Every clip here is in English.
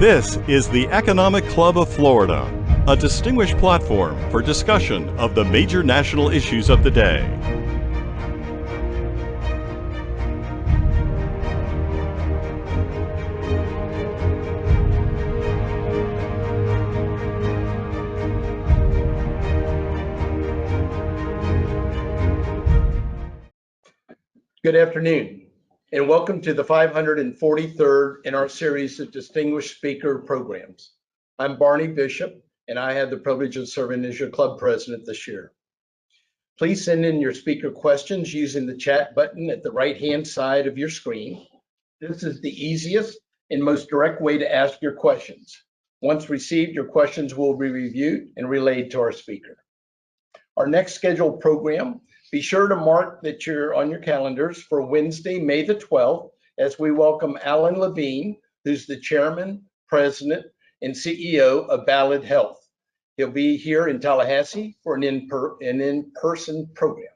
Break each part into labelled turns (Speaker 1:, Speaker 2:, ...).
Speaker 1: This is the Economic Club of Florida, a distinguished platform for discussion of the major national issues of the day.
Speaker 2: Good afternoon, and welcome to the 543rd in our series of Distinguished Speaker programs. I'm Barney Bishop, and I have the privilege of serving as your club president this year. Please send in your speaker questions using the chat button at the right-hand side of your screen. This is the easiest and most direct way to ask your questions. Once received, your questions will be reviewed and relayed to our speaker. Our next scheduled program, be sure to mark that you're on your calendars for Wednesday, May the 12th, as we welcome Alan Levine, who's the chairman, president, and CEO of Ballad Health. He'll be here in Tallahassee for an in-person program.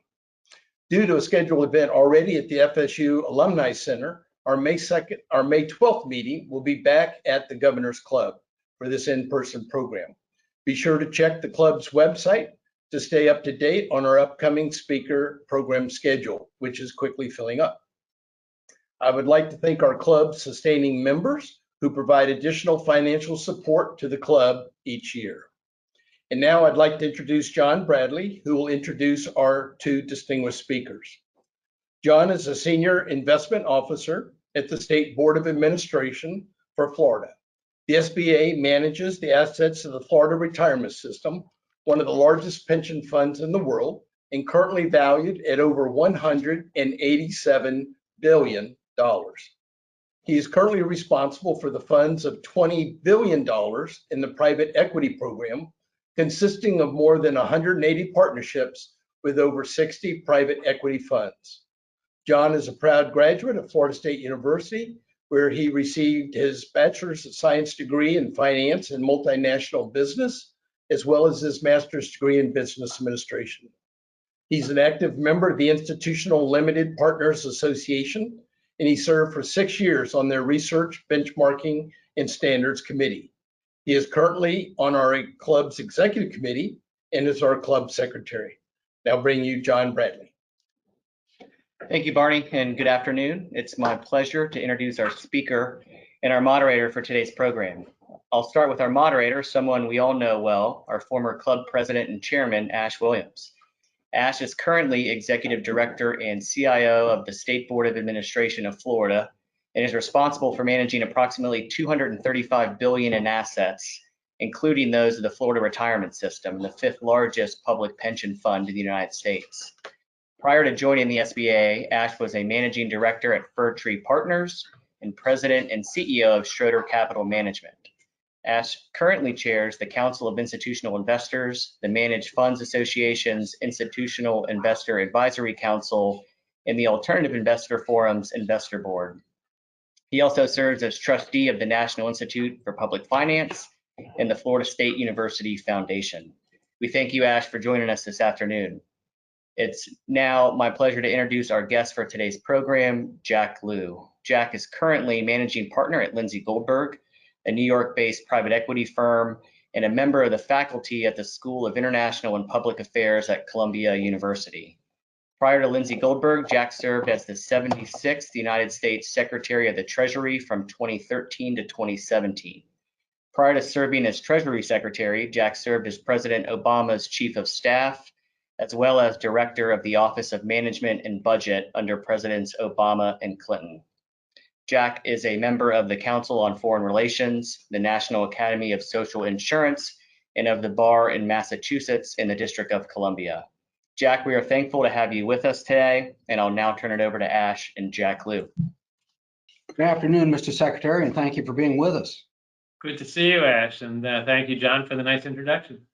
Speaker 2: Due to a scheduled event already at the FSU Alumni Center, our May 12th meeting will be back at the Governor's Club for this in-person program. Be sure to check the club's website to stay up to date on our upcoming speaker program schedule, which is quickly filling up. I would like to thank our club's sustaining members who provide additional financial support to the club each year. And now I'd like to introduce John Bradley, who will introduce our two distinguished speakers. John is a senior investment officer at the State Board of Administration for Florida. The SBA manages the assets of the Florida retirement system, one of the largest pension funds in the world, and currently valued at over $187 billion. He is currently responsible for the funds of $20 billion in the private equity program, consisting of more than 180 partnerships with over 60 private equity funds. John is a proud graduate of Florida State University, where he received his Bachelor's of Science degree in Finance and Multinational Business, as well as his master's degree in business administration. He's an active member of the Institutional Limited Partners Association, and he served for 6 years on their Research, Benchmarking, and Standards Committee. He is currently on our club's executive committee and is our club secretary. Now bring you John Bradley.
Speaker 3: Thank you, Barney, and good afternoon. It's my pleasure to introduce our speaker and our moderator for today's program. I'll start with our moderator, someone we all know well, our former club president and chairman, Ash Williams. Ash is currently executive director and CIO of the State Board of Administration of Florida and is responsible for managing approximately $235 billion in assets, including those of the Florida retirement system, the fifth largest public pension fund in the United States. Prior to joining the SBA, Ash was a managing director at Fir Tree Partners and president and CEO of Schroeder Capital Management. Ash currently chairs the Council of Institutional Investors, the Managed Funds Association's Institutional Investor Advisory Council, and the Alternative Investor Forum's Investor Board. He also serves as trustee of the National Institute for Public Finance and the Florida State University Foundation. We thank you, Ash, for joining us this afternoon. It's now my pleasure to introduce our guest for today's program, Jack Liu. Jack is currently managing partner at Lindsay Goldberg, a New York-based private equity firm, and a member of the faculty at the School of International and Public Affairs at Columbia University. Prior to Lindsay Goldberg, Jack served as the 76th United States Secretary of the Treasury from 2013 to 2017. Prior to serving as Treasury Secretary, Jack served as President Obama's Chief of Staff, as well as Director of the Office of Management and Budget under Presidents Obama and Clinton. Jack is a member of the Council on Foreign Relations, the National Academy of Social Insurance, and of the Bar in Massachusetts in the District of Columbia. Jack, we are thankful to have you with us today, and I'll now turn it over to Ash and Jack Liu.
Speaker 4: Good afternoon, Mr. Secretary, and thank you for being with us. Good
Speaker 5: to see you, Ash, and thank you, John, for the nice introduction.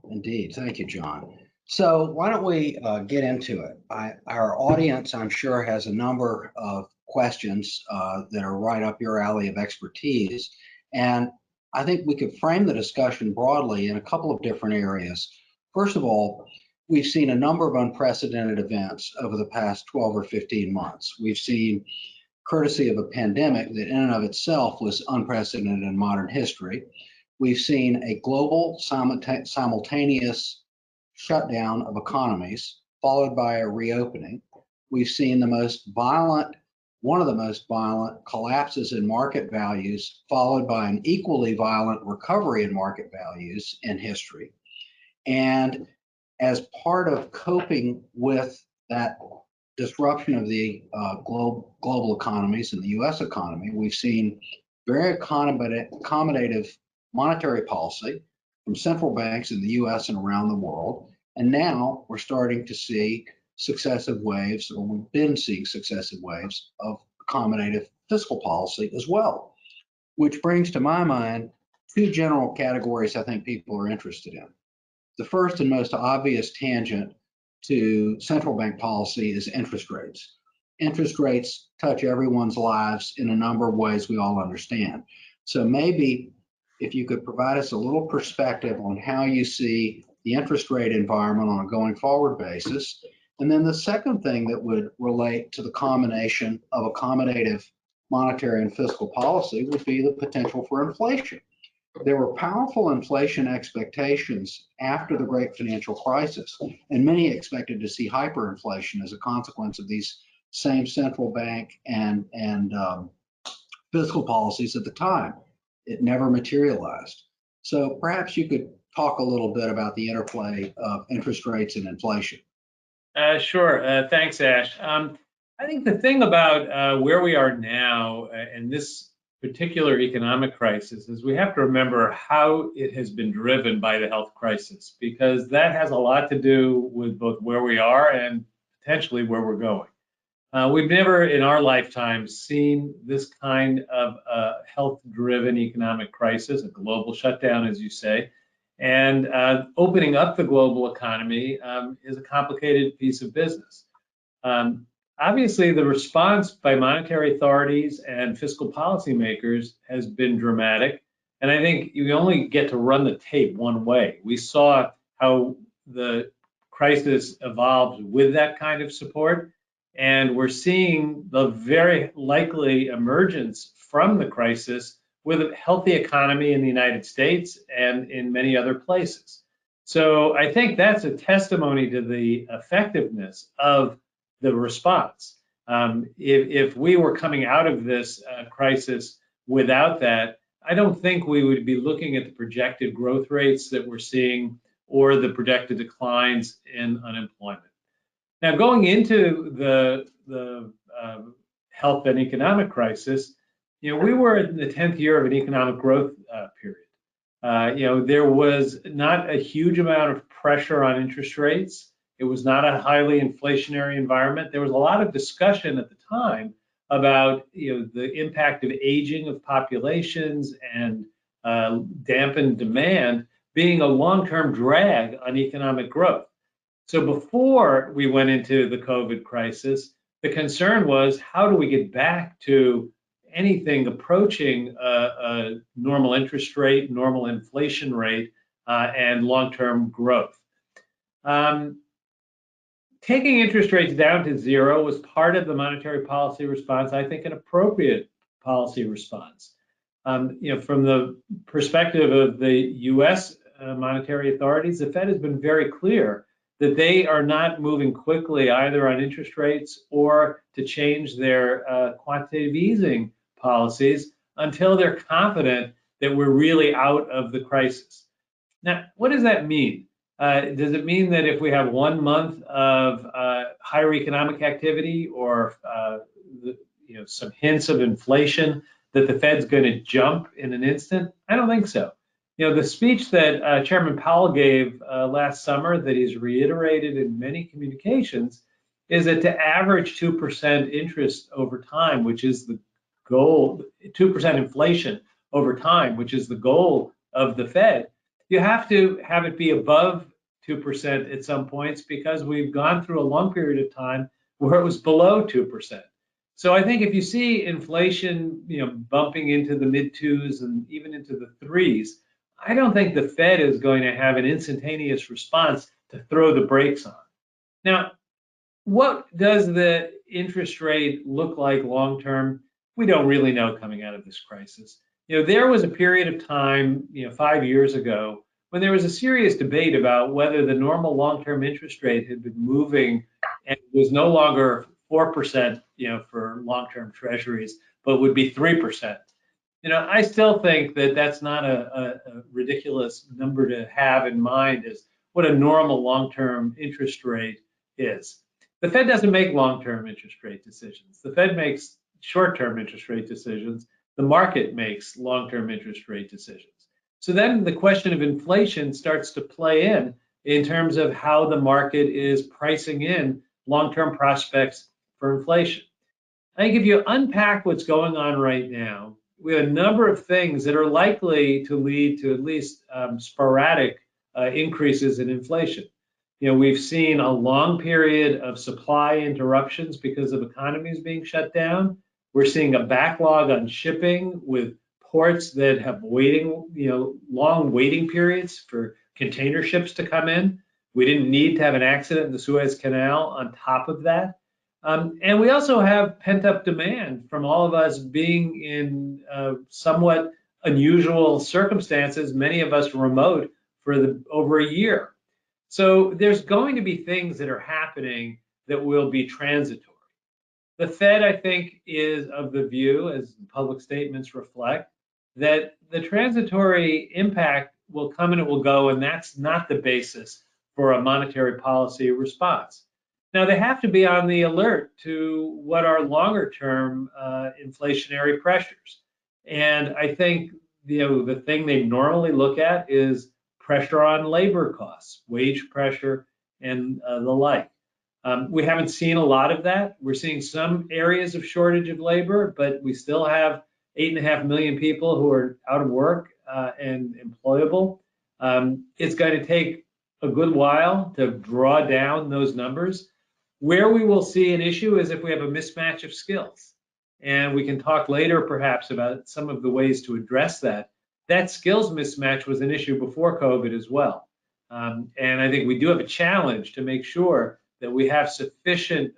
Speaker 4: Indeed, thank you, John. So why don't we get into it? Our audience, I'm sure, has a number of questions that are right up your alley of expertise. And I think we could frame the discussion broadly in a couple of different areas. First of all, we've seen a number of unprecedented events over the past 12 or 15 months. We've seen courtesy of a pandemic that in and of itself was unprecedented in modern history. We've seen a global simultaneous shutdown of economies, followed by a reopening. We've seen one of the most violent collapses in market values, followed by an equally violent recovery in market values in history. And as part of coping with that disruption of the global economies and the US economy, we've seen very accommodative monetary policy from central banks in the US and around the world. And now we're starting to see successive waves, or we've been seeing successive waves of accommodative fiscal policy as well, which brings to my mind two general categories I think people are interested in. The first and most obvious tangent to central bank policy is interest rates. Interest rates touch everyone's lives in a number of ways we all understand. So maybe if you could provide us a little perspective on how you see the interest rate environment on a going forward basis. And then the second thing that would relate to the combination of accommodative monetary and fiscal policy would be the potential for inflation. There were powerful inflation expectations after the great financial crisis, and many expected to see hyperinflation as a consequence of these same central bank and fiscal policies at the time. It never materialized. So perhaps you could talk a little bit about the interplay of interest rates and inflation.
Speaker 5: Sure. Thanks, Ash. I think the thing about where we are now in this particular economic crisis is we have to remember how it has been driven by the health crisis, because that has a lot to do with both where we are and potentially where we're going. We've never in our lifetime seen this kind of health-driven economic crisis, a global shutdown, as you say. And opening up the global economy is a complicated piece of business. Obviously, the response by monetary authorities and fiscal policymakers has been dramatic. And I think you only get to run the tape one way. We saw how the crisis evolved with that kind of support. And we're seeing the very likely emergence from the crisis with a healthy economy in the United States and in many other places. So I think that's a testimony to the effectiveness of the response. If we were coming out of this crisis without that, I don't think we would be looking at the projected growth rates that we're seeing or the projected declines in unemployment. Now, going into the health and economic crisis, we were in the 10th year of an economic growth period. There was not a huge amount of pressure on interest rates. It was not a highly inflationary environment. There was a lot of discussion at the time about the impact of aging of populations and dampened demand being a long-term drag on economic growth. So before we went into the COVID crisis, the concern was, how do we get back to anything approaching a normal interest rate, normal inflation rate, and long-term growth? Taking interest rates down to zero was part of the monetary policy response, I think an appropriate policy response. From the perspective of the US monetary authorities, the Fed has been very clear that they are not moving quickly either on interest rates or to change their quantitative easing policies until they're confident that we're really out of the crisis. Now, what does that mean? Does it mean that if we have 1 month of higher economic activity or some hints of inflation that the Fed's going to jump in an instant? I don't think so. The speech that Chairman Powell gave last summer, that he's reiterated in many communications, is that to average 2% interest over time, which is the goal, 2% inflation over time, which is the goal of the Fed, you have to have it be above 2% at some points, because we've gone through a long period of time where it was below 2%. So I think if you see inflation, bumping into the mid 2s and even into the 3s, I don't think the Fed is going to have an instantaneous response to throw the brakes on. Now, what does the interest rate look like long term? We don't really know coming out of this crisis. There was a period of time, 5 years ago, when there was a serious debate about whether the normal long-term interest rate had been moving and was no longer 4%, for long-term treasuries, but would be 3%. I still think that that's not a ridiculous number to have in mind as what a normal long-term interest rate is. The Fed doesn't make long-term interest rate decisions. The Fed makes short-term interest rate decisions. The market makes long-term interest rate decisions. So then the question of inflation starts to play in terms of how the market is pricing in long-term prospects for inflation. I think if you unpack what's going on right now, we have a number of things that are likely to lead to at least sporadic increases in inflation. We've seen a long period of supply interruptions because of economies being shut down. We're seeing a backlog on shipping with ports that have long waiting periods for container ships to come in. We didn't need to have an accident in the Suez Canal on top of that. And we also have pent-up demand from all of us being in somewhat unusual circumstances, many of us remote for over a year. So there's going to be things that are happening that will be transitory. The Fed, I think, is of the view, as public statements reflect, that the transitory impact will come and it will go, and that's not the basis for a monetary policy response. Now, they have to be on the alert to what are longer-term inflationary pressures. And I think the thing they normally look at is pressure on labor costs, wage pressure, and the like. We haven't seen a lot of that. We're seeing some areas of shortage of labor, but we still have 8.5 million people who are out of work and employable. It's going to take a good while to draw down those numbers. Where we will see an issue is if we have a mismatch of skills. And we can talk later perhaps about some of the ways to address that. That skills mismatch was an issue before COVID as well. And I think we do have a challenge to make sure that we have sufficient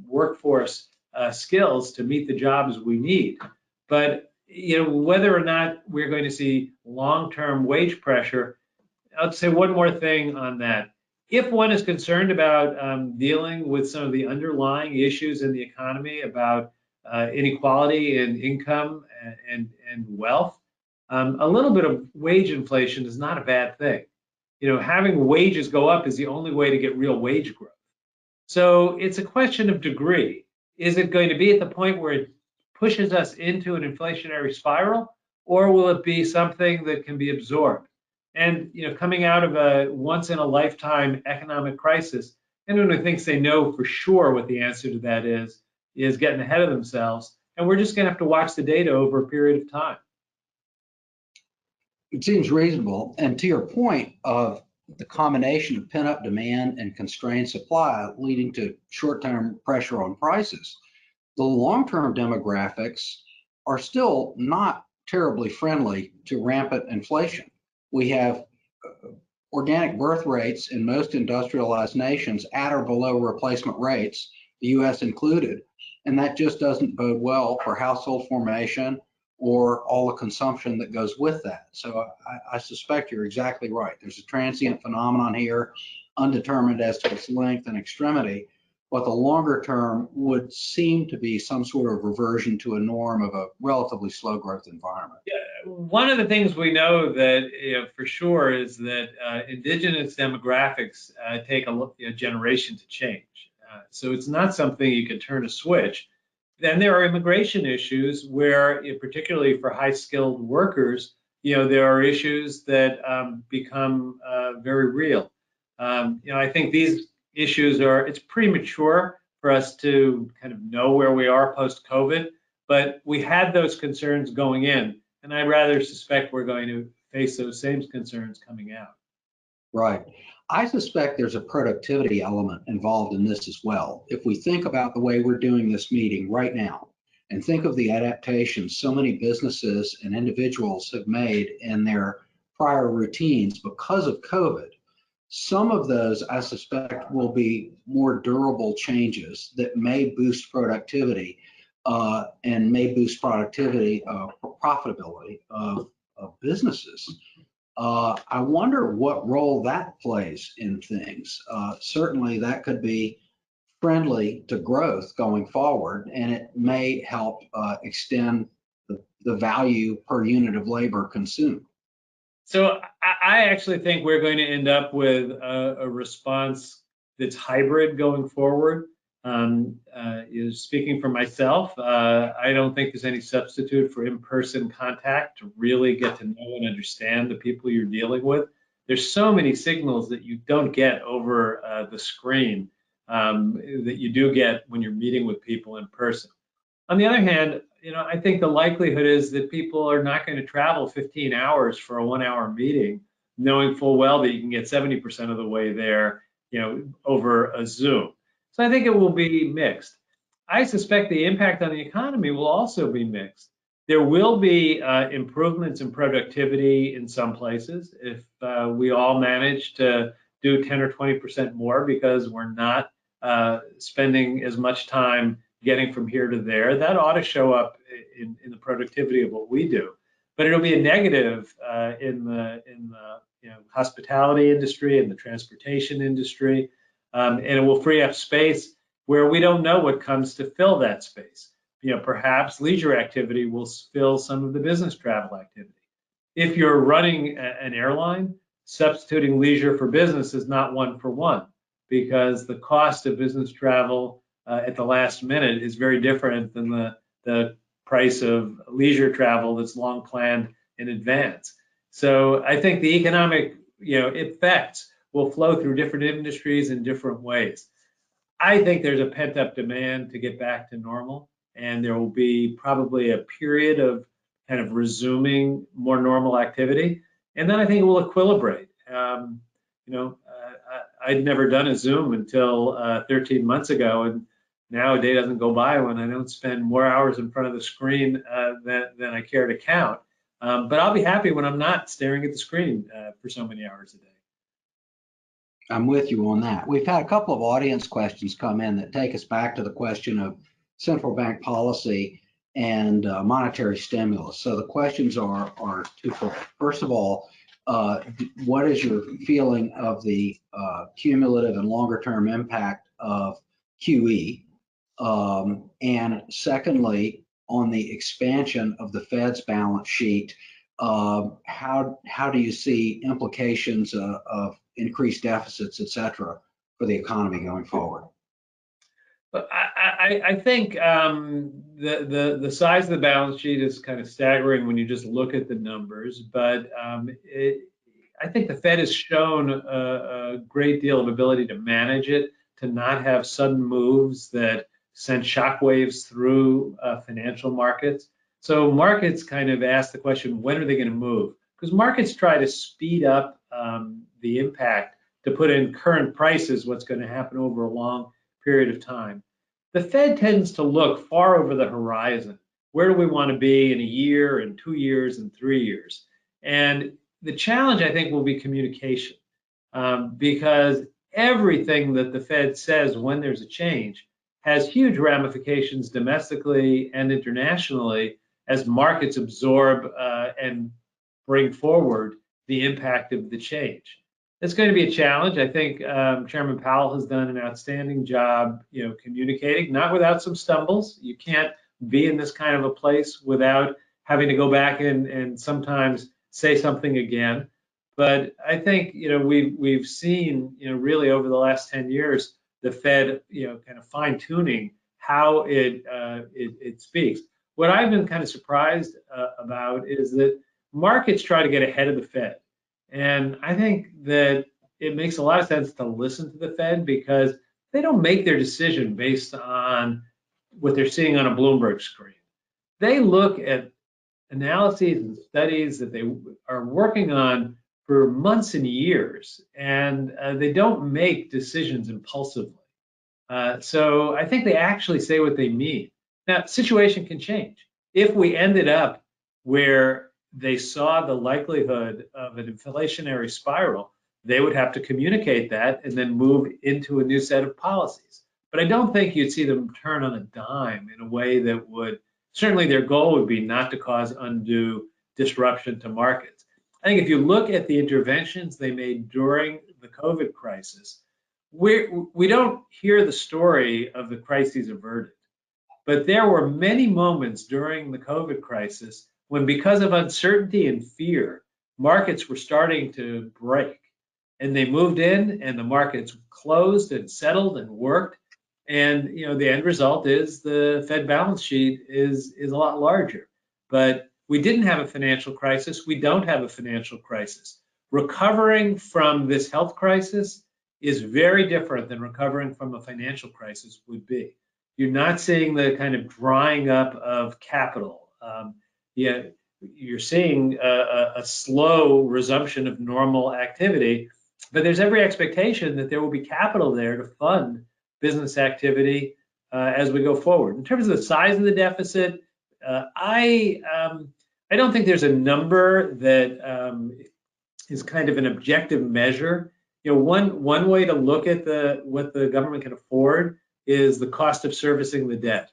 Speaker 5: workforce skills to meet the jobs we need. But whether or not we're going to see long-term wage pressure, I'll say one more thing on that. If one is concerned about dealing with some of the underlying issues in the economy about inequality in income and wealth, a little bit of wage inflation is not a bad thing. Having wages go up is the only way to get real wage growth. So it's a question of degree. Is it going to be at the point where it pushes us into an inflationary spiral, or will it be something that can be absorbed? And coming out of a once-in-a-lifetime economic crisis, anyone who thinks they know for sure what the answer to that is getting ahead of themselves. And we're just going to have to watch the data over a period of time.
Speaker 4: It seems reasonable. And to your point of the combination of pent-up demand and constrained supply leading to short-term pressure on prices, the long-term demographics are still not terribly friendly to rampant inflation. We have organic birth rates in most industrialized nations at or below replacement rates, the US included, and that just doesn't bode well for household formation or all the consumption that goes with that. So I suspect you're exactly right. There's a transient phenomenon here, undetermined as to its length and extremity, but the longer term would seem to be some sort of reversion to a norm of a relatively slow growth environment.
Speaker 5: Yeah, one of the things we know that for sure is that indigenous demographics take a generation to change. So it's not something you can turn a switch. Then there are immigration issues where, particularly for high-skilled workers, there are issues that become very real. I think these issues it's premature for us to kind of know where we are post-COVID, but we had those concerns going in, and I rather suspect we're going to face those same concerns coming out.
Speaker 4: Right. I suspect there's a productivity element involved in this as well. If we think about the way we're doing this meeting right now, and think of the adaptations so many businesses and individuals have made in their prior routines because of COVID, Some of those, I suspect, will be more durable changes that may boost productivity and may boost profitability of businesses. I wonder what role that plays in things. Certainly, that could be friendly to growth going forward, and it may help extend the value per unit of labor consumed.
Speaker 5: So I actually think we're going to end up with a response that's hybrid going forward. Speaking for myself, I don't think there's any substitute for in-person contact to really get to know and understand the people you're dealing with. There's so many signals that you don't get over the screen that you do get when you're meeting with people in person. On the other hand, I think the likelihood is that people are not going to travel 15 hours for a 1-hour meeting, knowing full well that you can get 70% of the way there, over a Zoom. So I think it will be mixed. I suspect the impact on the economy will also be mixed. There will be improvements in productivity in some places if we all manage to do 10 or 20% more because we're not spending as much time getting from here to there. That ought to show up in the productivity of what we do. But it'll be a negative in the hospitality industry and the transportation industry, and it will free up space where we don't know what comes to fill that space. Perhaps leisure activity will fill some of the business travel activity. If you're running an airline, substituting leisure for business is not one for one, because the cost of business travel at the last minute is very different than the price of leisure travel that's long planned in advance. So I think the economic effects will flow through different industries in different ways. I think there's a pent-up demand to get back to normal, and there will be probably a period of kind of resuming more normal activity, and then I think it will equilibrate. I'd never done a Zoom until 13 months ago, and now a day doesn't go by when I don't spend more hours in front of the screen than I care to count. But I'll be happy when I'm not staring at the screen for so many hours a day.
Speaker 4: I'm with you on that. We've had a couple of audience questions come in that take us back to the question of central bank policy and monetary stimulus. So the questions are twofold. First of all, what is your feeling of the cumulative and longer term impact of QE? And secondly, on the expansion of the Fed's balance sheet, how do you see implications of increased deficits, et cetera, for the economy going forward?
Speaker 5: But I think the size of the balance sheet is kind of staggering when you just look at the numbers. But I think the Fed has shown a great deal of ability to manage it, to not have sudden moves that send shockwaves through financial markets. So markets kind of ask the question, when are they going to move? Because markets try to speed up the impact to put in current prices, what's going to happen over a long period of time. The Fed tends to look far over the horizon. Where do we want to be in a year, in 2 years, and 3 years? And the challenge, I think, will be communication, because everything that the Fed says when there's a change has huge ramifications domestically and internationally as markets absorb and bring forward the impact of the change. It's going to be a challenge. I think Chairman Powell has done an outstanding job, communicating, not without some stumbles. You can't be in this kind of a place without having to go back and sometimes say something again. But I think, we've seen, really over the last 10 years, the Fed, kind of fine tuning how it speaks. What I've been kind of surprised about is that markets try to get ahead of the Fed. And I think that it makes a lot of sense to listen to the Fed, because they don't make their decision based on what they're seeing on a Bloomberg screen. They look at analyses and studies that they are working on for months and years, and they don't make decisions impulsively. So I think they actually say what they mean. Now, situation can change. If we ended up where they saw the likelihood of an inflationary spiral, they would have to communicate that and then move into a new set of policies. But I don't think you'd see them turn on a dime in a way that would, certainly their goal would be not to cause undue disruption to markets. I think if you look at the interventions they made during the COVID crisis, we don't hear the story of the crises averted. But there were many moments during the COVID crisis when, because of uncertainty and fear, markets were starting to break. And they moved in and the markets closed and settled and worked. And the end result is the Fed balance sheet is a lot larger. But we didn't have a financial crisis. We don't have a financial crisis. Recovering from this health crisis is very different than recovering from a financial crisis would be. You're not seeing the kind of drying up of capital. You're seeing a slow resumption of normal activity, but there's every expectation that there will be capital there to fund business activity as we go forward. In terms of the size of the deficit, I don't think there's a number that is kind of an objective measure. One way to look at what the government can afford is the cost of servicing the debt.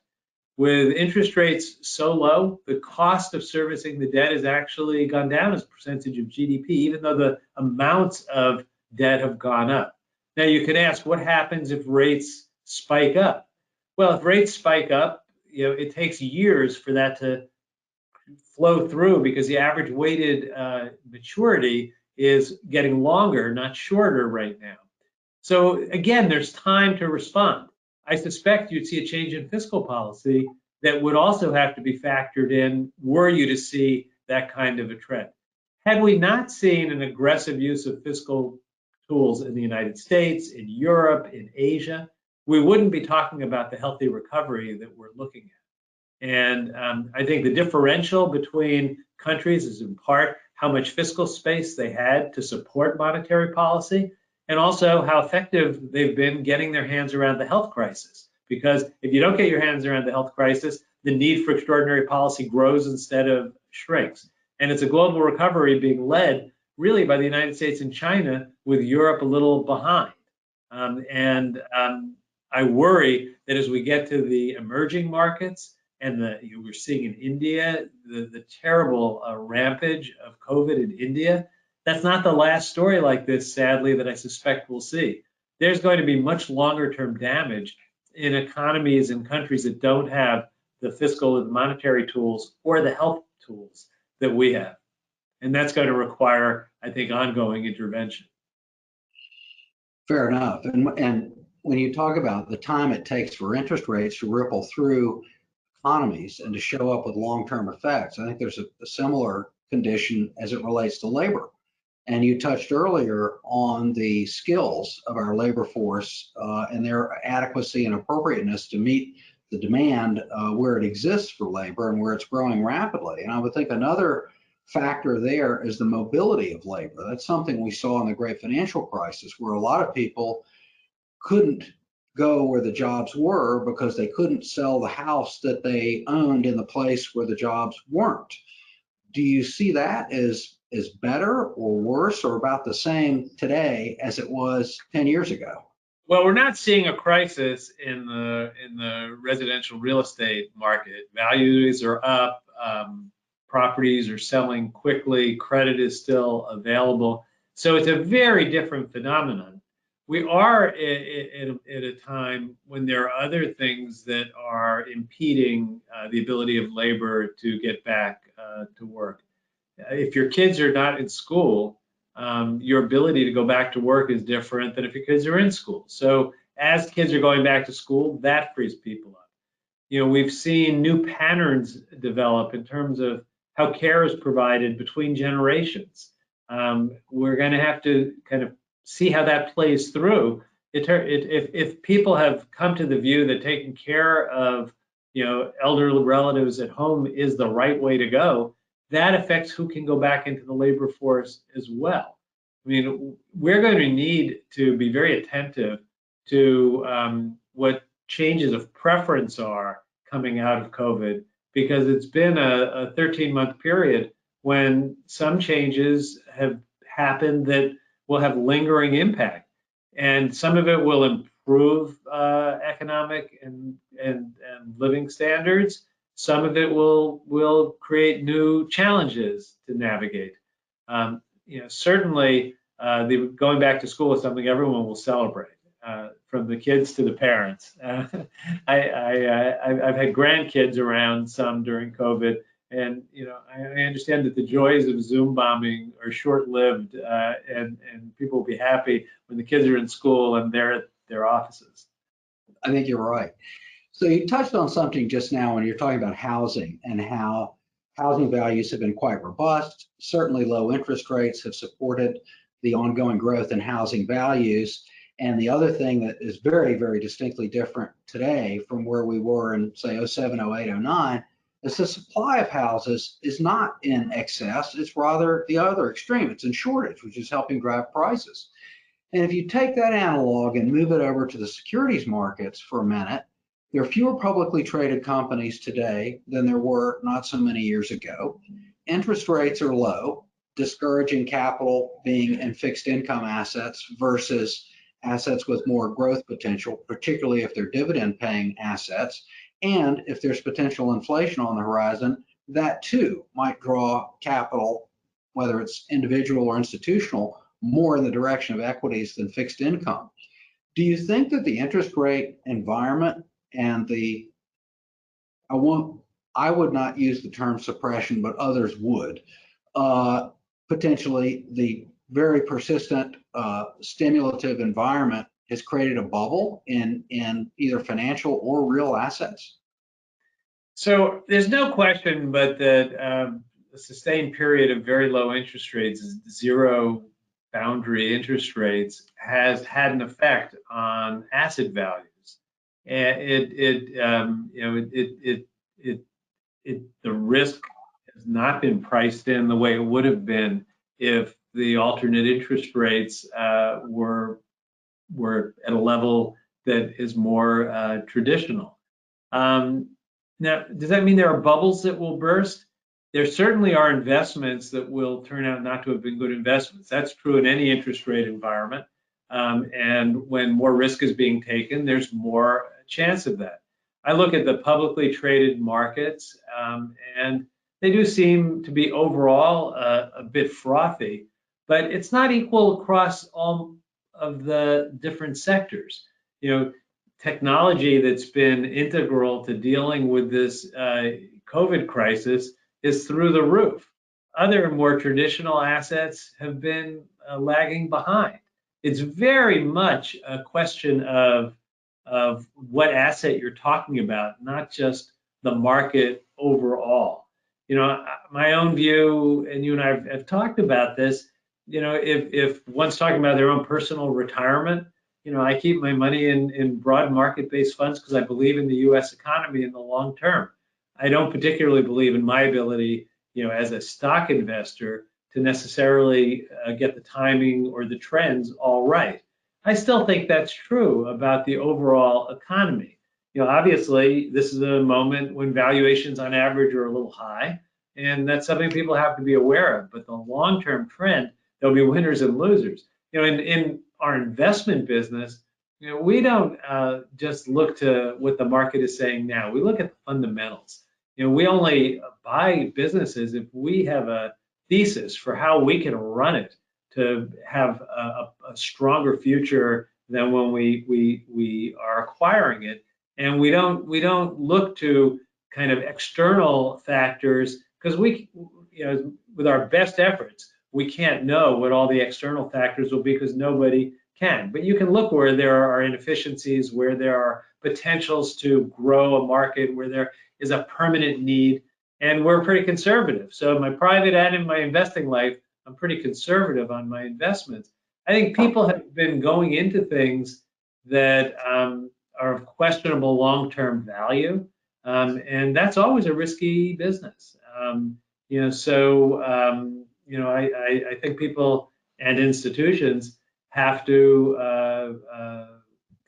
Speaker 5: With interest rates so low, the cost of servicing the debt has actually gone down as a percentage of GDP, even though the amounts of debt have gone up. Now you can ask, what happens if rates spike up? Well, if rates spike up, it takes years for that to flow through because the average weighted maturity is getting longer, not shorter right now. So again, there's time to respond. I suspect you'd see a change in fiscal policy that would also have to be factored in were you to see that kind of a trend. Had we not seen an aggressive use of fiscal tools in the United States, in Europe, in Asia, we wouldn't be talking about the healthy recovery that we're looking at. And I think the differential between countries is in part how much fiscal space they had to support monetary policy, and also how effective they've been getting their hands around the health crisis. Because if you don't get your hands around the health crisis, the need for extraordinary policy grows instead of shrinks. And it's a global recovery being led really by the United States and China, with Europe a little behind. I worry that as we get to the emerging markets, and we're seeing in India, the terrible rampage of COVID in India, that's not the last story like this, sadly, that I suspect we'll see. There's going to be much longer term damage in economies and countries that don't have the fiscal and monetary tools or the health tools that we have. And that's going to require, I think, ongoing intervention.
Speaker 4: Fair enough. And when you talk about the time it takes for interest rates to ripple through economies and to show up with long-term effects, I think there's a similar condition as it relates to labor. And you touched earlier on the skills of our labor force and their adequacy and appropriateness to meet the demand where it exists for labor and where it's growing rapidly. And I would think another factor there is the mobility of labor. That's something we saw in the great financial crisis, where a lot of people couldn't go where the jobs were because they couldn't sell the house that they owned in the place where the jobs weren't. Do you see that as better or worse or about the same today as it was 10 years ago?
Speaker 5: Well, we're not seeing a crisis in the residential real estate market. Values are up, properties are selling quickly, credit is still available. So it's a very different phenomenon. We are at a time when there are other things that are impeding the ability of labor to get back to work. If your kids are not in school, your ability to go back to work is different than if your kids are in school. So as kids are going back to school, that frees people up. We've seen new patterns develop in terms of how care is provided between generations. We're going to have to kind of see how that plays through. If people have come to the view that taking care of elderly relatives at home is the right way to go, that affects who can go back into the labor force as well. I mean, we're going to need to be very attentive to what changes of preference are coming out of COVID, because it's been a 13-month period when some changes have happened that will have lingering impact. And some of it will improve economic and living standards. Some of it will create new challenges to navigate. Certainly, going back to school is something everyone will celebrate, from the kids to the parents. I've had grandkids around some during COVID, and I understand that the joys of Zoom bombing are short-lived, and people will be happy when the kids are in school and they're at their offices.
Speaker 4: I think you're right. So you touched on something just now when you're talking about housing and how housing values have been quite robust. Certainly low interest rates have supported the ongoing growth in housing values. And the other thing that is very, very distinctly different today from where we were in, say, 07, 08, 09, is the supply of houses is not in excess. It's rather the other extreme. It's in shortage, which is helping drive prices. And if you take that analog and move it over to the securities markets for a minute, there are fewer publicly traded companies today than there were not so many years ago. Interest rates are low, discouraging capital being in fixed income assets versus assets with more growth potential, particularly if they're dividend paying assets. And if there's potential inflation on the horizon, that too might draw capital, whether it's individual or institutional, more in the direction of equities than fixed income. Do you think that the interest rate environment and I would not use the term suppression, but others would, potentially the very persistent stimulative environment has created a bubble in either financial or real assets?
Speaker 5: So there's no question but that a sustained period of very low interest rates, zero boundary interest rates, has had an effect on asset values. And the risk has not been priced in the way it would have been if the alternate interest rates were at a level that is more traditional. Now, does that mean there are bubbles that will burst? There certainly are investments that will turn out not to have been good investments. That's true in any interest rate environment. And when more risk is being taken, there's more chance of that. I look at the publicly traded markets, and they do seem to be overall a bit frothy, but it's not equal across all of the different sectors. Technology that's been integral to dealing with this COVID crisis is through the roof. Other more traditional assets have been lagging behind. It's very much a question of what asset you're talking about, not just the market overall. My own view, and you and I have talked about this, if one's talking about their own personal retirement, I keep my money in broad market-based funds because I believe in the U.S. economy in the long term. I don't particularly believe in my ability, as a stock investor, to necessarily get the timing or the trends all right. I still think that's true about the overall economy. Obviously, this is a moment when valuations on average are a little high, and that's something people have to be aware of. But the long-term trend, there'll be winners and losers. In our investment business, we don't just look to what the market is saying now. We look at the fundamentals. We only buy businesses if we have a thesis for how we can run it to have a stronger future than when we are acquiring it. And we don't look to kind of external factors, because with our best efforts, we can't know what all the external factors will be, because nobody can. But you can look where there are inefficiencies, where there are potentials to grow a market, where there is a permanent need, and we're pretty conservative. So in my private and in my investing life, I'm pretty conservative on my investments. I think people have been going into things that are of questionable long-term value, and that's always a risky business. I think people and institutions have to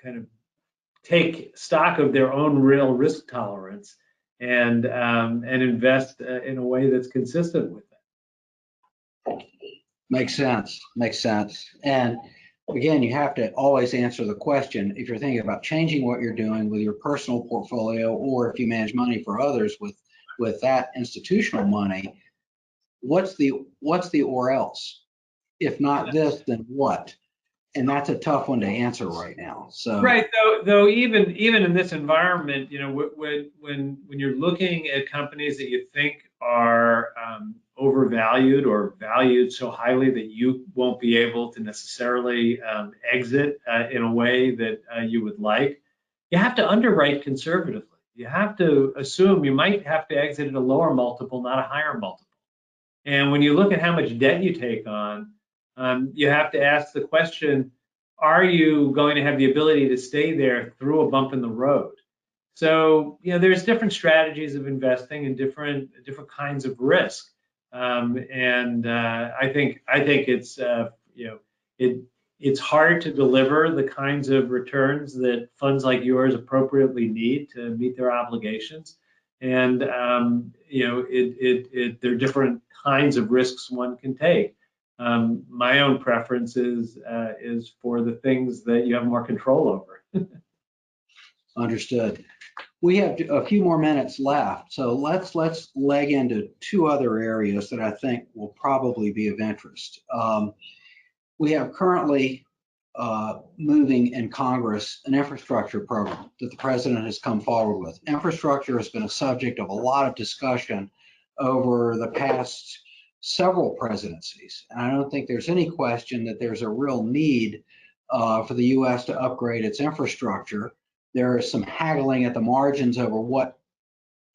Speaker 5: kind of take stock of their own real risk tolerance and invest in a way that's consistent with that.
Speaker 4: Makes sense. Makes sense. And again, you have to always answer the question, if you're thinking about changing what you're doing with your personal portfolio, or if you manage money for others with that institutional money, what's the or else? If not this, then what? And that's a tough one to answer right now. So
Speaker 5: Right. Though even in this environment, you know, when you're looking at companies that you think are overvalued or valued so highly that you won't be able to necessarily exit in a way that you would like, you have to underwrite conservatively. You have to assume you might have to exit at a lower multiple, not a higher multiple. And when you look at how much debt you take on, you have to ask the question, are you going to have the ability to stay there through a bump in the road? So, you know, there's different strategies of investing and different kinds of risk. I think it's, you know, it's hard to deliver the kinds of returns that funds like yours appropriately need to meet their obligations. And, you know, there are different kinds of risks one can take. My own preference is for the things that you have more control over.
Speaker 4: understood. We have a few more minutes left, so let's leg into two other areas that I think will probably be of interest. We have currently moving in Congress an infrastructure program that the president has come forward with. Infrastructure has been a subject of a lot of discussion over the past several presidencies, and I don't think there's any question that there's a real need for the U.S. to upgrade its infrastructure. There is some haggling at the margins over what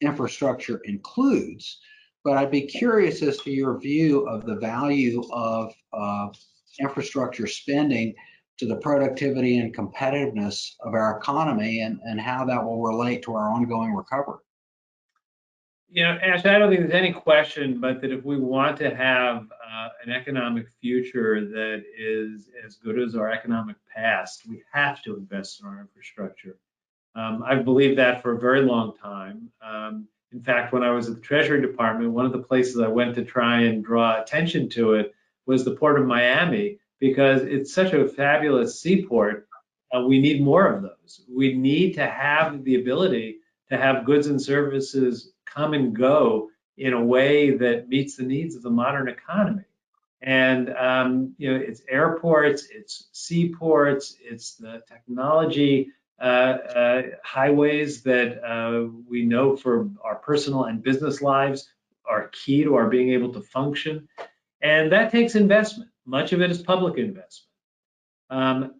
Speaker 4: infrastructure includes, but I'd be curious as to your view of the value of infrastructure spending to the productivity and competitiveness of our economy, and how that will relate to our ongoing recovery.
Speaker 5: You know, Ash, I don't think there's any question but that if we want to have an economic future that is as good as our economic past, we have to invest in our infrastructure. I've believed that for a very long time. In fact, when I was at the Treasury Department, one of the places I went to try and draw attention to it was the Port of Miami, because it's such a fabulous seaport. We need more of those. We need to have the ability to have goods and services come and go in a way that meets the needs of the modern economy. And you know, it's airports, it's seaports, it's the technology highways that we know for our personal and business lives are key to our being able to function. And that takes investment. Much of it is public investment.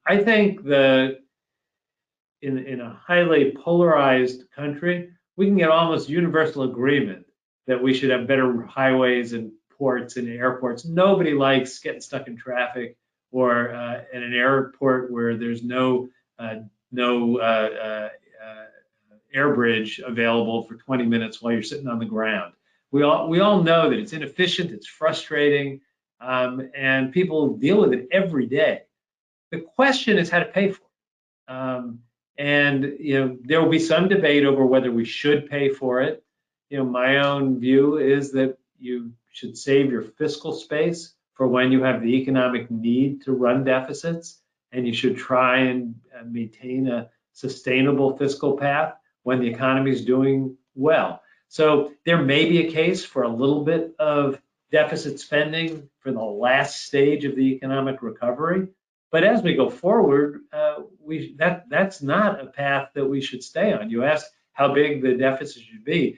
Speaker 5: I think that in a highly polarized country, we can get almost universal agreement that we should have better highways and ports and airports. Nobody likes getting stuck in traffic or in an airport where there's no air bridge available for 20 minutes while you're sitting on the ground. We all know that it's inefficient, it's frustrating, and people deal with it every day. The question is how to pay for it. And you know, there will be some debate over whether we should pay for it. You know, my own view is that you should save your fiscal space for when you have the economic need to run deficits, and you should try and maintain a sustainable fiscal path when the economy is doing well. So there may be a case for a little bit of deficit spending for the last stage of the economic recovery. But as we go forward, that's not a path that we should stay on. You asked how big the deficit should be.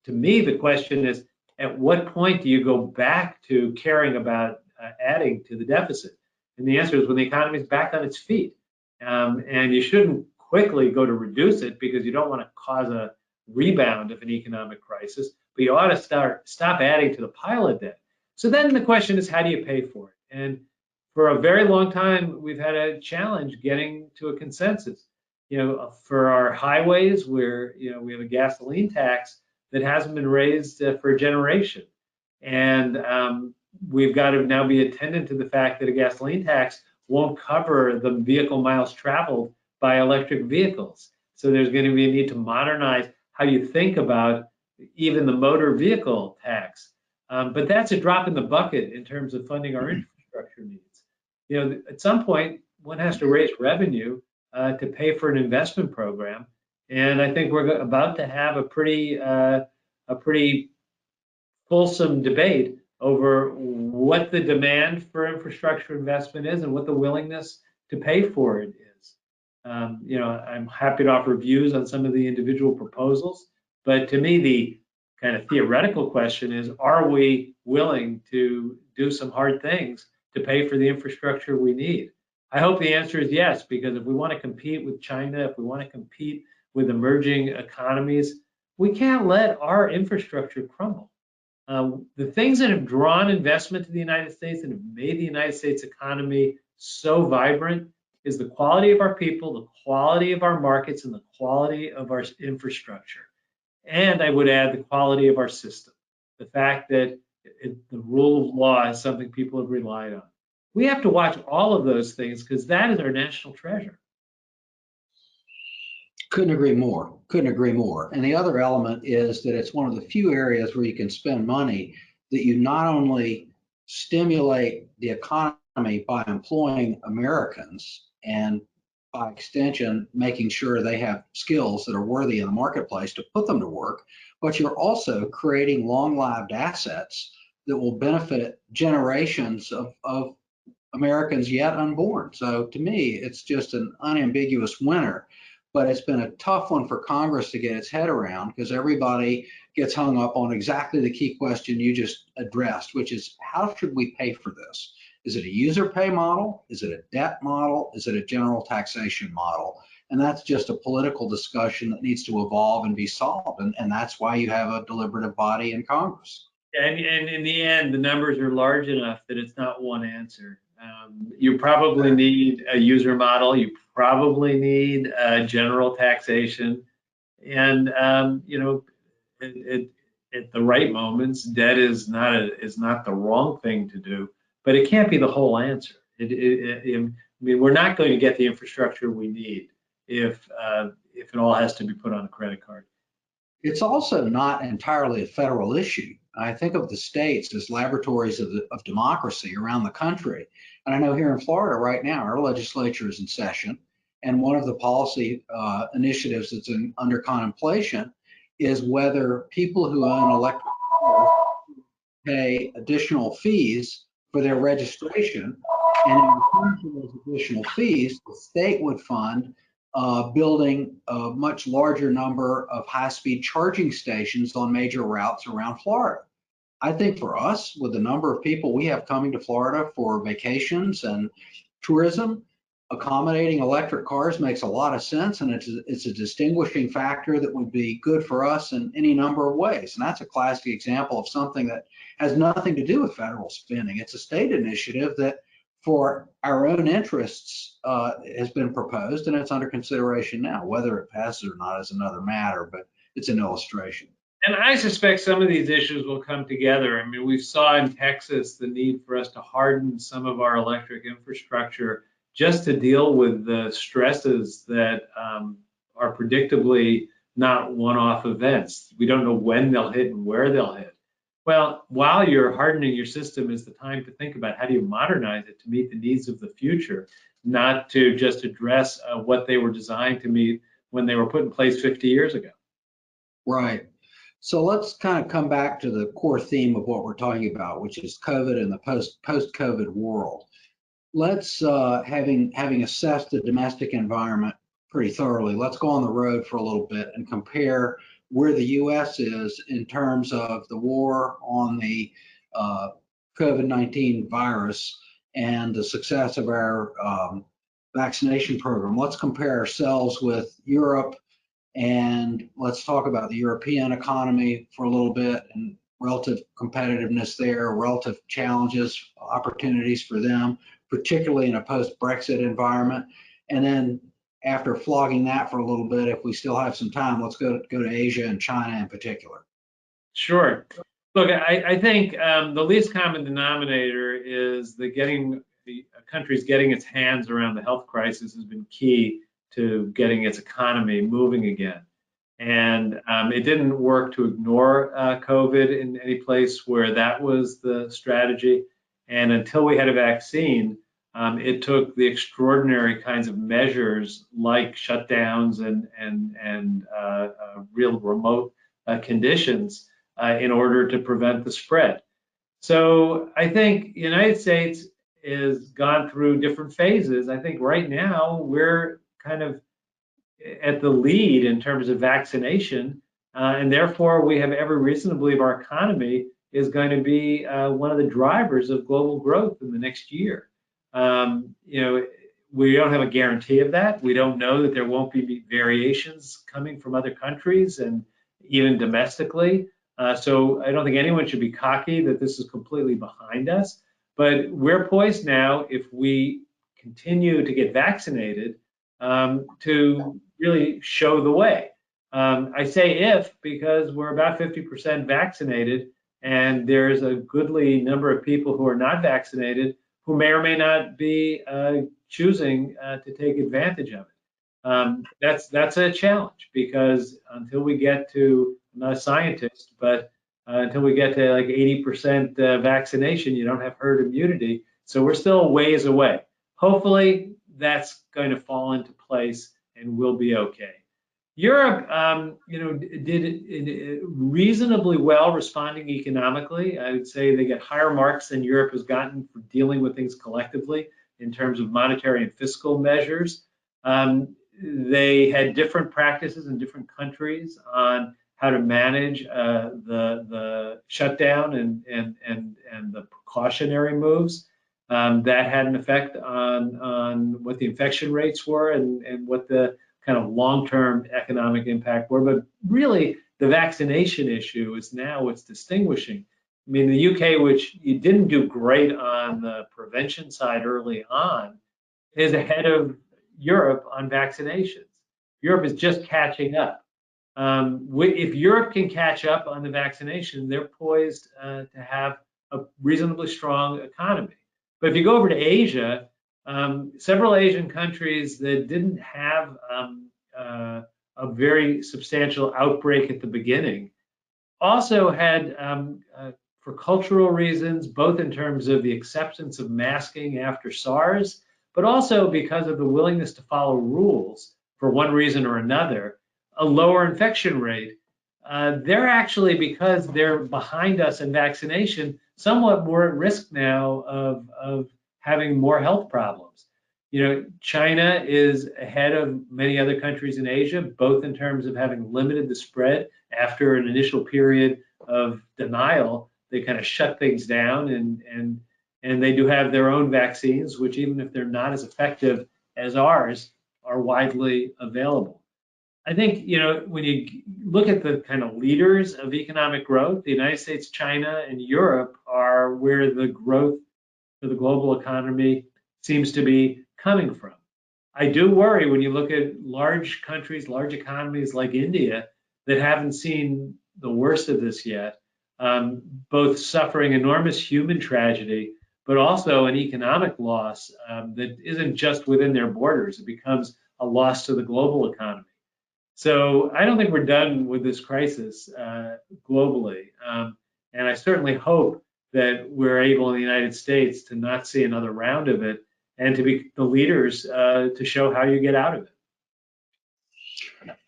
Speaker 5: To me, the question is, at what point do you go back to caring about adding to the deficit? And the answer is when the economy is back on its feet. And you shouldn't quickly go to reduce it because you don't want to cause a rebound of an economic crisis, but you ought to stop adding to the pile of debt. So then the question is, how do you pay for it? And for a very long time, we've had a challenge getting to a consensus. You know, for our highways, where you know we have a gasoline tax that hasn't been raised for a generation, and we've got to now be attendant to the fact that a gasoline tax won't cover the vehicle miles traveled by electric vehicles. So there's going to be a need to modernize how you think about even the motor vehicle tax. But that's a drop in the bucket in terms of funding our infrastructure needs. You know, at some point, one has to raise revenue to pay for an investment program. And I think we're about to have a pretty fulsome debate over what the demand for infrastructure investment is and what the willingness to pay for it is. You know, I'm happy to offer views on some of the individual proposals, but to me, the kind of theoretical question is, are we willing to do some hard things to pay for the infrastructure we need? I hope the answer is yes, because if we want to compete with China, if we want to compete with emerging economies, we can't let our infrastructure crumble. The things that have drawn investment to the United States and have made the United States economy so vibrant is the quality of our people, the quality of our markets, and the quality of our infrastructure. And I would add the quality of our system, the fact that the rule of law is something people have relied on. We have to watch all of those things because that is our national treasure.
Speaker 4: Couldn't agree more. Couldn't agree more. And the other element is that it's one of the few areas where you can spend money that you not only stimulate the economy by employing Americans and by extension, making sure they have skills that are worthy in the marketplace to put them to work, but you're also creating long-lived assets that will benefit generations of Americans yet unborn. So to me, it's just an unambiguous winner. But it's been a tough one for Congress to get its head around because everybody gets hung up on exactly the key question you just addressed, which is how should we pay for this? Is it a user pay model? Is it a debt model? Is it a general taxation model? And that's just a political discussion that needs to evolve and be solved. And that's why you have a deliberative body in Congress.
Speaker 5: And in the end, the numbers are large enough that it's not one answer. You probably need a user model. You probably need general taxation. And, you know, at the right moments, debt is not the wrong thing to do, but it can't be the whole answer. I mean, we're not going to get the infrastructure we need if it all has to be put on a credit card.
Speaker 4: It's also not entirely a federal issue. I think of the states as laboratories of democracy around the country. And I know here in Florida right now, our legislature is in session. And one of the policy initiatives that's under contemplation is whether people who own electric cars pay additional fees for their registration. And in return for those additional fees, the state would fund building a much larger number of high-speed charging stations on major routes around Florida. I think for us, with the number of people we have coming to Florida for vacations and tourism, accommodating electric cars makes a lot of sense, and it's a distinguishing factor that would be good for us in any number of ways. And that's a classic example of something that has nothing to do with federal spending. It's a state initiative that for our own interests has been proposed, and it's under consideration now. Whether it passes or not is another matter, but it's an illustration.
Speaker 5: And I suspect some of these issues will come together. I mean, we saw in Texas the need for us to harden some of our electric infrastructure just to deal with the stresses that are predictably not one-off events. We don't know when they'll hit and where they'll hit. Well, while you're hardening your system is the time to think about how do you modernize it to meet the needs of the future, not to just address what they were designed to meet when they were put in place 50 years ago.
Speaker 4: Right. So let's kind of come back to the core theme of what we're talking about, which is COVID and the post-COVID world. Let's, having assessed the domestic environment pretty thoroughly, let's go on the road for a little bit and compare where the U.S. is in terms of the war on the COVID-19 virus and the success of our vaccination program. Let's compare ourselves with Europe, and let's talk about the European economy for a little bit and relative competitiveness there, relative challenges, opportunities for them, particularly in a post-Brexit environment. And then after flogging that for a little bit, if we still have some time, let's go to Asia and China in particular.
Speaker 5: Sure. Look, I think the least common denominator is that the country's getting its hands around the health crisis has been key to getting its economy moving again. And it didn't work to ignore COVID in any place where that was the strategy. And until we had a vaccine, it took the extraordinary kinds of measures like shutdowns and real remote conditions in order to prevent the spread. So I think the United States has gone through different phases. I think right now we're kind of at the lead in terms of vaccination, and therefore we have every reason to believe our economy is going to be one of the drivers of global growth in the next year. We don't have a guarantee of that. We don't know that there won't be variations coming from other countries and even domestically. So I don't think anyone should be cocky that this is completely behind us. But we're poised now, if we continue to get vaccinated, to really show the way. I say if because we're about 50% vaccinated, and there's a goodly number of people who are not vaccinated who may or may not be choosing to take advantage of it. That's a challenge, because until we get to, I'm not a scientist, but until we get to like 80% vaccination, you don't have herd immunity. So we're still a ways away. Hopefully that's going to fall into place and we'll be okay. Europe, did reasonably well responding economically. I would say they get higher marks than Europe has gotten for dealing with things collectively in terms of monetary and fiscal measures. They had different practices in different countries on how to manage the shutdown and the precautionary moves. That had an effect on what the infection rates were and what the kind of long-term economic impact were. But really, the vaccination issue is now what's distinguishing. I mean, the UK, which you didn't do great on the prevention side early on, is ahead of Europe on vaccinations. Europe is just catching up. If Europe can catch up on the vaccination, they're poised to have a reasonably strong economy. But if you go over to Asia, several Asian countries that didn't have a very substantial outbreak at the beginning also had, for cultural reasons, both in terms of the acceptance of masking after SARS, but also because of the willingness to follow rules for one reason or another, a lower infection rate. They're actually, because they're behind us in vaccination, somewhat more at risk now of having more health problems. China is ahead of many other countries in Asia, both in terms of having limited the spread after an initial period of denial. They kind of shut things down, and they do have their own vaccines, which, even if they're not as effective as ours, are widely available. I think, when you look at the kind of leaders of economic growth, the United States, China, and Europe are where the growth for the global economy seems to be coming from. I do worry when you look at large countries, large economies like India that haven't seen the worst of this yet, both suffering enormous human tragedy, but also an economic loss that isn't just within their borders. It becomes a loss to the global economy. So I don't think we're done with this crisis globally. And I certainly hope that we're able in the United States to not see another round of it, and to be the leaders to show how you get out of it.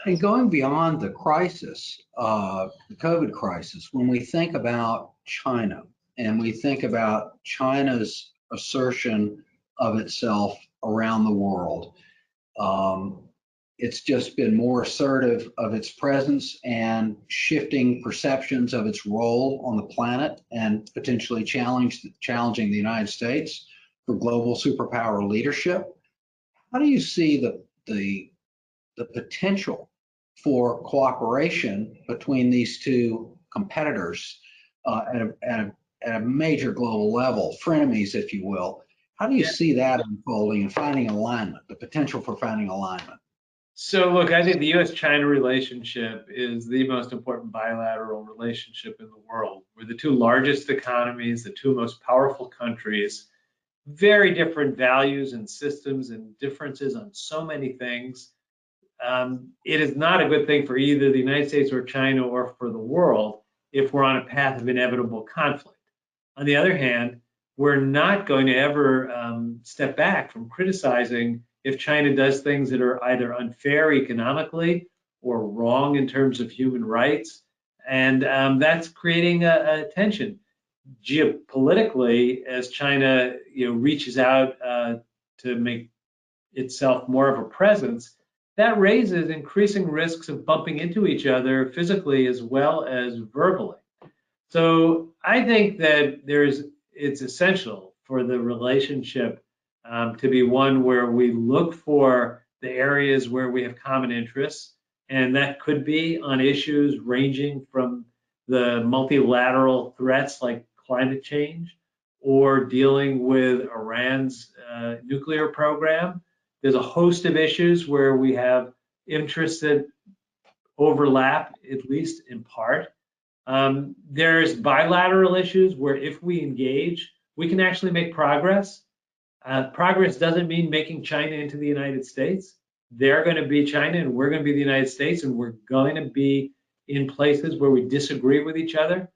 Speaker 4: And going beyond the crisis, the COVID crisis, when we think about China and we think about China's assertion of itself around the world, it's just been more assertive of its presence and shifting perceptions of its role on the planet, and potentially challenging the United States for global superpower leadership. How do you see the potential for cooperation between these two competitors at a major global level, frenemies, if you will? How do you see that unfolding and finding alignment, the potential for finding alignment?
Speaker 5: So look, I think the U.S.-China relationship is the most important bilateral relationship in the world. We're the two largest economies, the two most powerful countries, very different values and systems and differences on so many things. it is not a good thing for either the United States or China or for the world if we're on a path of inevitable conflict. On the other hand, we're not going to ever step back from criticizing if China does things that are either unfair economically or wrong in terms of human rights. And that's creating a tension geopolitically as China, reaches out to make itself more of a presence. That raises increasing risks of bumping into each other physically as well as verbally. So I think that it's essential for the relationship to be one where we look for the areas where we have common interests, and that could be on issues ranging from the multilateral threats like climate change or dealing with Iran's nuclear program. There's a host of issues where we have interests that overlap, at least in part. There's bilateral issues where if we engage, we can actually make progress. Progress doesn't mean making China into the United States. They're going to be China and we're going to be the United States, and we're going to be in places where we disagree with each other.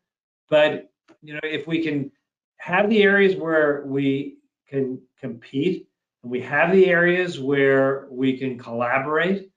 Speaker 5: But if we can have the areas where we can compete and we have the areas where we can collaborate,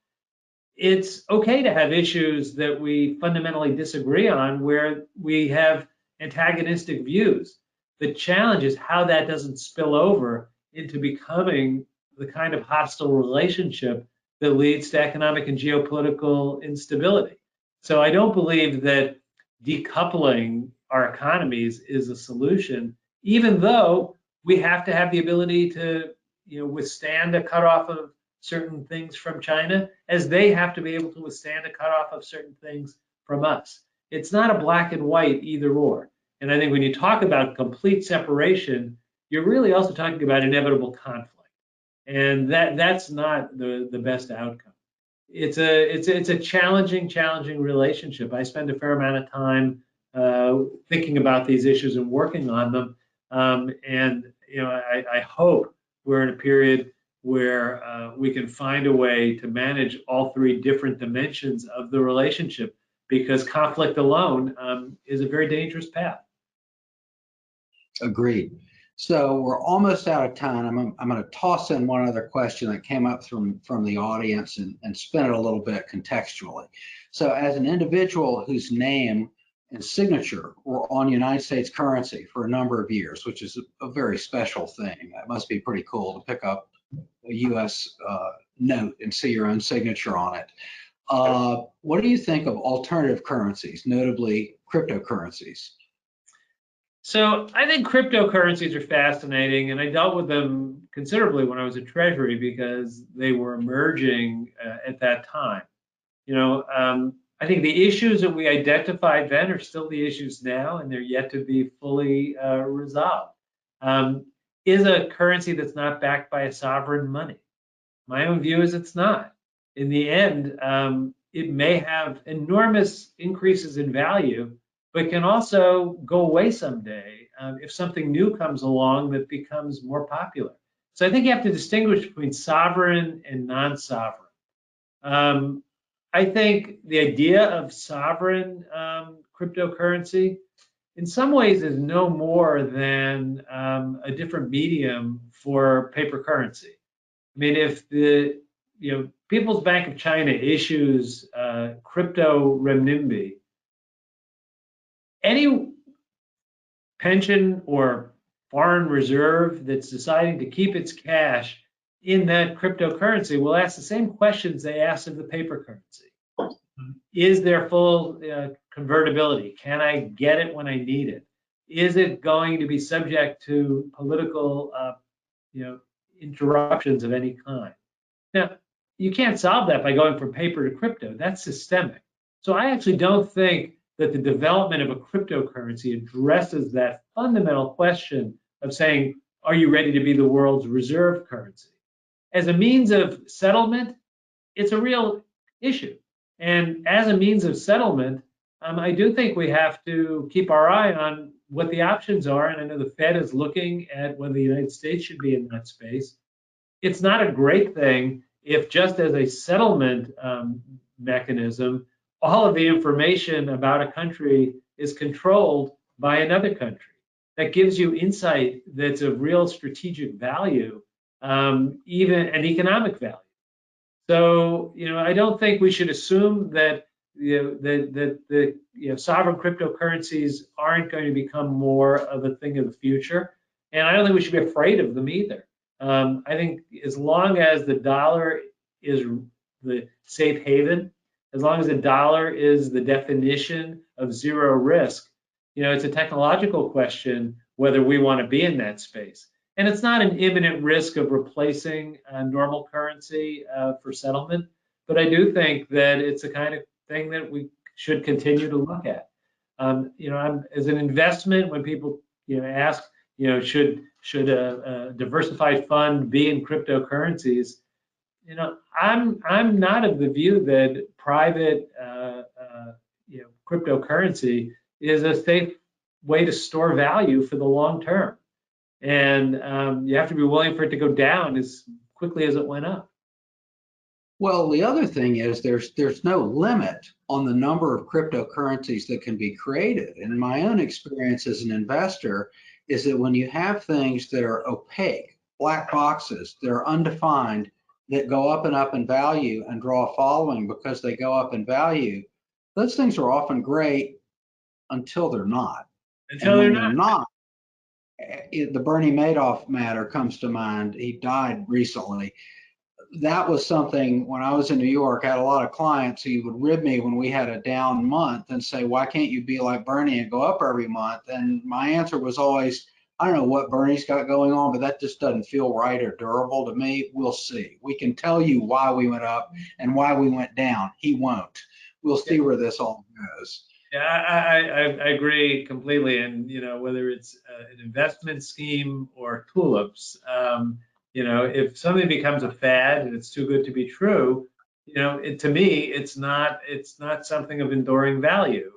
Speaker 5: it's okay to have issues that we fundamentally disagree on where we have antagonistic views. The challenge is how that doesn't spill over into becoming the kind of hostile relationship that leads to economic and geopolitical instability. So I don't believe that decoupling our economies is a solution, even though we have to have the ability to withstand a cutoff of certain things from China, as they have to be able to withstand a cutoff of certain things from us. It's not a black and white either or. And I think when you talk about complete separation, you're really also talking about inevitable conflict. And that's not the best outcome. It's a challenging relationship. I spend a fair amount of time thinking about these issues and working on them. I hope we're in a period where we can find a way to manage all three different dimensions of the relationship, because conflict alone is a very dangerous path.
Speaker 4: Agreed. So we're almost out of time. I'm going to toss in one other question that came up from the audience and spin it a little bit contextually. So as an individual whose name and signature were on United States currency for a number of years, which is a very special thing. That must be pretty cool to pick up a U.S. note and see your own signature on it. What do you think of alternative currencies, notably cryptocurrencies?
Speaker 5: So I think cryptocurrencies are fascinating, and I dealt with them considerably when I was at Treasury because they were emerging at that time. I think the issues that we identified then are still the issues now, and they're yet to be fully resolved. Is a currency that's not backed by a sovereign money? My own view is it's not. In the end, it may have enormous increases in value, but can also go away someday if something new comes along that becomes more popular. So I think you have to distinguish between sovereign and non-sovereign. I think the idea of sovereign cryptocurrency in some ways is no more than a different medium for paper currency. I mean, if the People's Bank of China issues crypto renminbi, any pension or foreign reserve that's deciding to keep its cash in that cryptocurrency will ask the same questions they asked of the paper currency. Is there full convertibility? Can I get it when I need it? Is it going to be subject to political interruptions of any kind? Now, you can't solve that by going from paper to crypto. That's systemic. So I actually don't think that the development of a cryptocurrency addresses that fundamental question of saying, are you ready to be the world's reserve currency? As a means of settlement, it's a real issue. And as a means of settlement, I do think we have to keep our eye on what the options are. And I know the Fed is looking at whether the United States should be in that space. It's not a great thing if just as a settlement mechanism, all of the information about a country is controlled by another country. That gives you insight that's of real strategic value, even an economic value. So, I don't think we should assume that the sovereign cryptocurrencies aren't going to become more of a thing of the future, and I don't think we should be afraid of them either. I think as long as the dollar is the safe haven, as long as the dollar is the definition of zero risk, it's a technological question whether we want to be in that space. And it's not an imminent risk of replacing normal currency for settlement, but I do think that it's the kind of thing that we should continue to look at. As an investment, when people ask, should a diversified fund be in cryptocurrencies? I'm not of the view that private cryptocurrency is a safe way to store value for the long term. And you have to be willing for it to go down as quickly as it went up.
Speaker 4: Well, the other thing is there's no limit on the number of cryptocurrencies that can be created. And my own experience as an investor is that when you have things that are opaque, black boxes, that are undefined, that go up in value and draw a following because they go up in value, those things are often great until they're not.
Speaker 5: Until they're not.
Speaker 4: The Bernie Madoff matter comes to mind. He died recently. That was something when I was in New York, I had a lot of clients who would rib me when we had a down month and say, why can't you be like Bernie and go up every month? And my answer was always, I don't know what Bernie's got going on, but that just doesn't feel right or durable to me. We'll see. We can tell you why we went up and why we went down. He won't. We'll see where this all goes.
Speaker 5: Yeah, I agree completely. And, whether it's an investment scheme or tulips, if something becomes a fad and it's too good to be true, to me, it's not something of enduring value.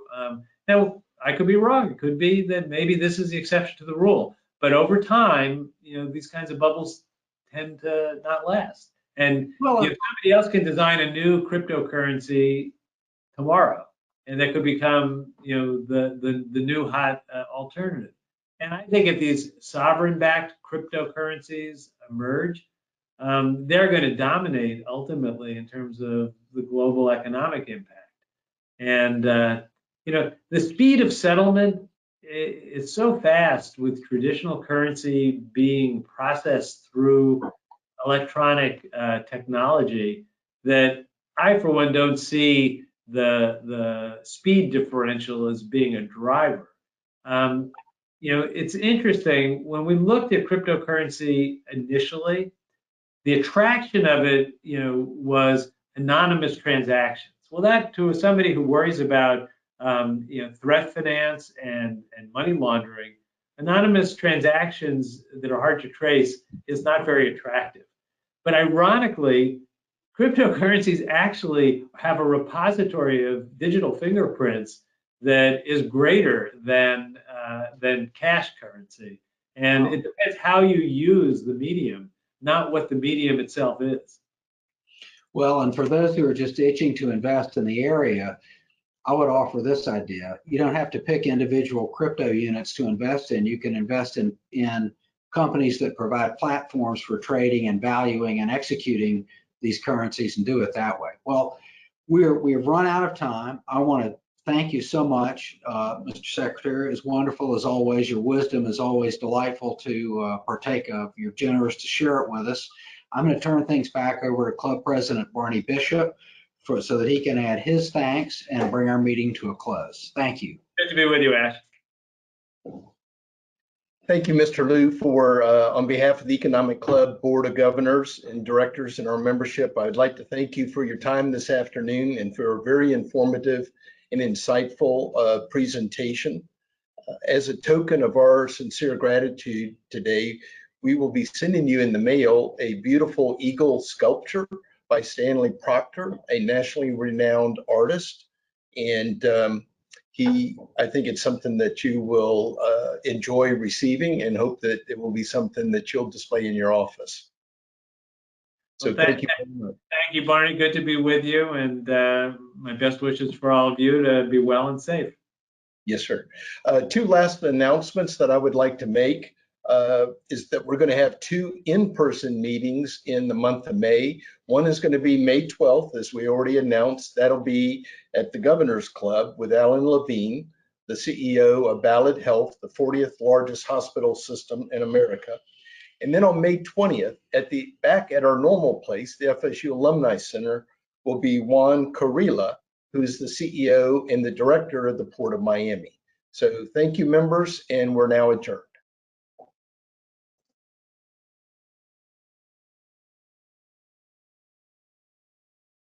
Speaker 5: Now, I could be wrong. It could be that maybe this is the exception to the rule. But over time, these kinds of bubbles tend to not last. And if somebody else can design a new cryptocurrency tomorrow, and that could become, the new hot alternative. And I think if these sovereign-backed cryptocurrencies emerge, they're going to dominate ultimately in terms of the global economic impact. And the speed of settlement is so fast with traditional currency being processed through electronic technology that I, for one, don't see the speed differential as being a driver. It's interesting when we looked at cryptocurrency initially, the attraction of it, was anonymous transactions. Well, that to somebody who worries about threat finance and money laundering, anonymous transactions that are hard to trace is not very attractive. But ironically, cryptocurrencies actually have a repository of digital fingerprints that is greater than cash currency. And it depends how you use the medium, not what the medium itself is.
Speaker 4: Well, and for those who are just itching to invest in the area, I would offer this idea. You don't have to pick individual crypto units to invest in. You can invest in companies that provide platforms for trading and valuing and executing these currencies and do it that way. Well, we've run out of time. I want to thank you so much, Mr. Secretary. It's wonderful as always. Your wisdom is always delightful to partake of. You're generous to share it with us. I'm going to turn things back over to Club President Barney Bishop so that he can add his thanks and bring our meeting to a close. Thank you.
Speaker 5: Good to be with you, Ash.
Speaker 2: Thank you, Mr. Liu, for on behalf of the Economic Club Board of Governors and Directors and our membership, I'd like to thank you for your time this afternoon and for a very informative and insightful presentation. As a token of our sincere gratitude today, we will be sending you in the mail a beautiful eagle sculpture by Stanley Proctor, a nationally renowned artist. And I think it's something that you will enjoy receiving and hope that it will be something that you'll display in your office. So
Speaker 5: Well,
Speaker 2: thank you very much.
Speaker 5: Thank you, Barney. Good to be with you, and my best wishes for all of you to be well and safe.
Speaker 2: Yes, sir. Two last announcements that I would like to make is that we're going to have two in-person meetings in the month of May. One is going to be May 12th, as we already announced. That'll be at the Governor's Club with Alan Levine, the CEO of Ballad Health, the 40th largest hospital system in America. And then on May 20th, back at our normal place, the FSU Alumni Center, will be Juan Carrilla, who's the CEO and the director of the Port of Miami. So thank you, members, and we're now adjourned.